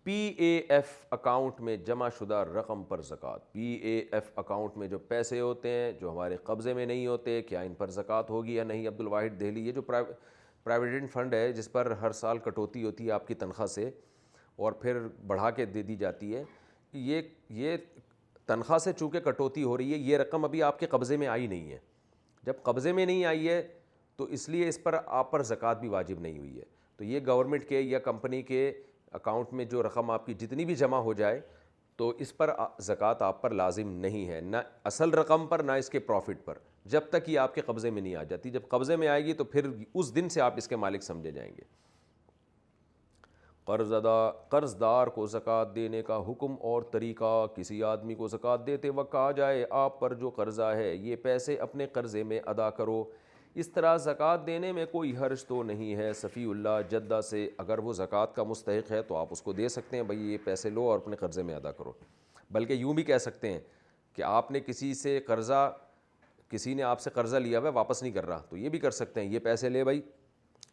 P A F account میں جمع شدہ رقم پر زکوٰۃ. پی اے ایف اکاؤنٹ میں جو پیسے ہوتے ہیں جو ہمارے قبضے میں نہیں ہوتے, کیا ان پر زکوٰۃ ہوگی یا نہیں؟ عبد الواحد دہلی, یہ جو پرائیویڈنٹ فنڈ ہے جس پر ہر سال کٹوتی ہوتی ہے آپ کی تنخواہ سے اور پھر بڑھا کے دے دی جاتی ہے, یہ تنخواہ سے چونکہ کٹوتی ہو رہی ہے, یہ رقم ابھی آپ کے قبضے میں آئی نہیں ہے. جب قبضے میں نہیں آئی ہے تو اس لیے اس پر آپ پر زکوٰۃ بھی واجب نہیں ہوئی ہے. تو یہ گورنمنٹ کے یا کمپنی کے اکاؤنٹ میں جو رقم آپ کی جتنی بھی جمع ہو جائے تو اس پر زکوٰۃ آپ پر لازم نہیں ہے, نہ اصل رقم پر نہ اس کے پروفٹ پر, جب تک یہ آپ کے قبضے میں نہیں آ جاتی. جب قبضے میں آئے گی تو پھر اس دن سے آپ اس کے مالک سمجھے جائیں گے. قرض دار کو زکوٰۃ دینے کا حکم اور طریقہ. کسی آدمی کو زکوٰۃ دیتے وقت کہا جائے آپ پر جو قرضہ ہے یہ پیسے اپنے قرضے میں ادا کرو. اس طرح زکوٰۃ دینے میں کوئی حرج تو نہیں ہے. صفی اللہ جدہ سے, اگر وہ زکوٰۃ کا مستحق ہے تو آپ اس کو دے سکتے ہیں, بھائی یہ پیسے لو اور اپنے قرضے میں ادا کرو. بلکہ یوں بھی کہہ سکتے ہیں کہ آپ نے کسی نے آپ سے قرضہ لیا ہوا واپس نہیں کر رہا, تو یہ بھی کر سکتے ہیں, یہ پیسے لے بھائی,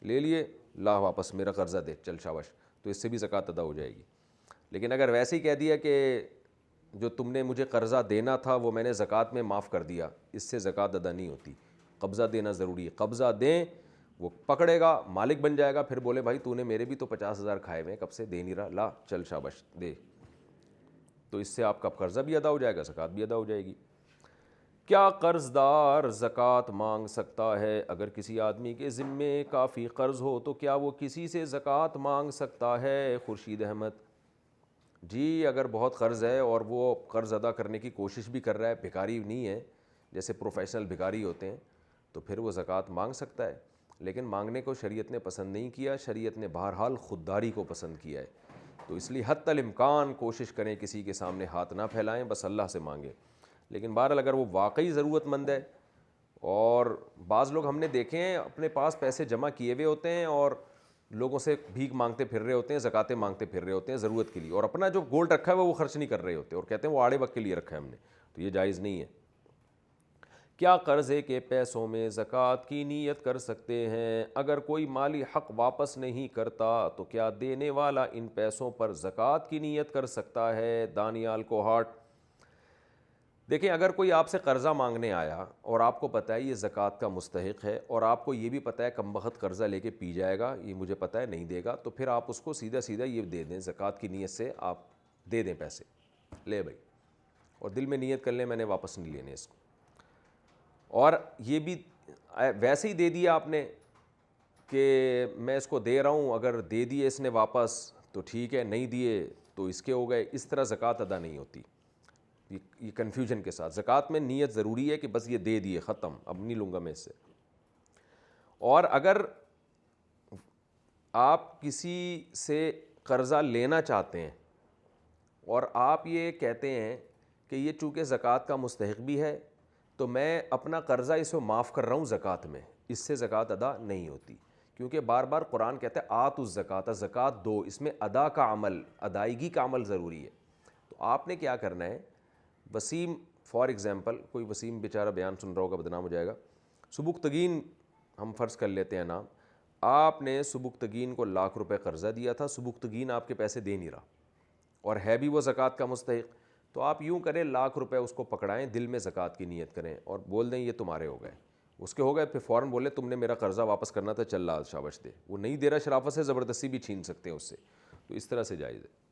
لے لیے, لا واپس میرا قرضہ دے, چل شاباش, تو اس سے بھی زکوٰۃ ادا ہو جائے گی. لیکن اگر ویسے ہی کہہ دیا کہ جو تم نے مجھے قرضہ دینا تھا وہ میں نے زکوٰۃ میں معاف کر دیا, اس سے زکوٰۃ ادا نہیں ہوتی. قبضہ دینا ضروری ہے. قبضہ دیں, وہ پکڑے گا, مالک بن جائے گا, پھر بولے بھائی تو نے میرے بھی تو 50,000 کھائے ہوئے, کب سے دے نہیں رہا, لا چل شاباش دے, تو اس سے آپ کا قرضہ بھی ادا ہو جائے گا, زکوٰۃ بھی ادا ہو جائے گی. کیا قرض دار زکوٰۃ مانگ سکتا ہے؟ اگر کسی آدمی کے ذمے کافی قرض ہو تو کیا وہ کسی سے زکوٰۃ مانگ سکتا ہے؟ خورشید احمد جی, اگر بہت قرض ہے اور وہ قرض ادا کرنے کی کوشش بھی کر رہا ہے, بھکاری نہیں ہے جیسے پروفیشنل بھکاری ہوتے ہیں, تو پھر وہ زکوٰۃ مانگ سکتا ہے. لیکن مانگنے کو شریعت نے پسند نہیں کیا, شریعت نے بہرحال خودداری کو پسند کیا ہے. تو اس لیے حتی الامکان کوشش کریں کسی کے سامنے ہاتھ نہ پھیلائیں, بس اللہ سے مانگیں. لیکن بہرحال اگر وہ واقعی ضرورت مند ہے, اور بعض لوگ ہم نے دیکھے ہیں اپنے پاس پیسے جمع کیے ہوئے ہوتے ہیں اور لوگوں سے بھیک مانگتے پھر رہے ہوتے ہیں, زکاتیں مانگتے پھر رہے ہوتے ہیں ضرورت کے لیے, اور اپنا جو گولڈ رکھا ہے وہ خرچ نہیں کر رہے ہوتے, اور کہتے ہیں وہ آڑے وقت کے لیے رکھا ہے ہم نے, تو یہ جائز نہیں ہے. کیا قرضے کے پیسوں میں زکوٰۃ کی نیت کر سکتے ہیں؟ اگر کوئی مالی حق واپس نہیں کرتا تو کیا دینے والا ان پیسوں پر زکوٰۃ کی نیت کر سکتا ہے؟ دانیال کوہاٹ. دیکھیں, اگر کوئی آپ سے قرضہ مانگنے آیا اور آپ کو پتہ ہے یہ زکوٰۃ کا مستحق ہے, اور آپ کو یہ بھی پتہ ہے کم بخت قرضہ لے کے پی جائے گا, یہ مجھے پتہ ہے نہیں دے گا, تو پھر آپ اس کو سیدھا سیدھا یہ دے دیں, زکوٰۃ کی نیت سے آپ دے دیں پیسے, لے بھائی, اور دل میں نیت کر لیں میں نے واپس نہیں لینے اس کو. اور یہ بھی ویسے ہی دے دیا آپ نے کہ میں اس کو دے رہا ہوں, اگر دے دیے اس نے واپس تو ٹھیک ہے, نہیں دیے تو اس کے ہو گئے, اس طرح زکوٰۃ ادا نہیں ہوتی. یہ کنفیوژن کے ساتھ, زکوٰۃ میں نیت ضروری ہے کہ بس یہ دے دیے, ختم, اب نہیں لوں گا میں اس سے. اور اگر آپ کسی سے قرضہ لینا چاہتے ہیں اور آپ یہ کہتے ہیں کہ یہ چونکہ زکوٰۃ کا مستحق بھی ہے تو میں اپنا قرضہ اس کو معاف کر رہا ہوں زکوٰۃ میں, اس سے زکوٰۃ ادا نہیں ہوتی. کیونکہ بار بار قرآن کہتا ہے آتوا الزکوٰۃ, زکوٰۃ دو, اس میں ادا کا عمل, ادائیگی کا عمل ضروری ہے. تو آپ نے کیا کرنا ہے, وسیم فار ایگزامپل, کوئی وسیم بیچارہ بیان سن رہا ہوگا بدنام ہو جائے گا, سبکتگین ہم فرض کر لیتے ہیں نام, آپ نے سبکتگین کو 1,00,000 روپے قرضہ دیا تھا, سبکتگین آپ کے پیسے دے نہیں رہا اور ہے بھی وہ زکوٰۃ کا مستحق, تو آپ یوں کریں 1,00,000 روپے اس کو پکڑائیں, دل میں زکوٰۃ کی نیت کریں اور بول دیں یہ تمہارے ہو گئے. اس کے ہو گئے, پھر فوراً بولے تم نے میرا قرضہ واپس کرنا تھا, چل لا شاباش دے. وہ نہیں دے رہا شرافت سے, زبردستی بھی چھین سکتے ہیں اس سے, تو اس طرح سے جائز ہے.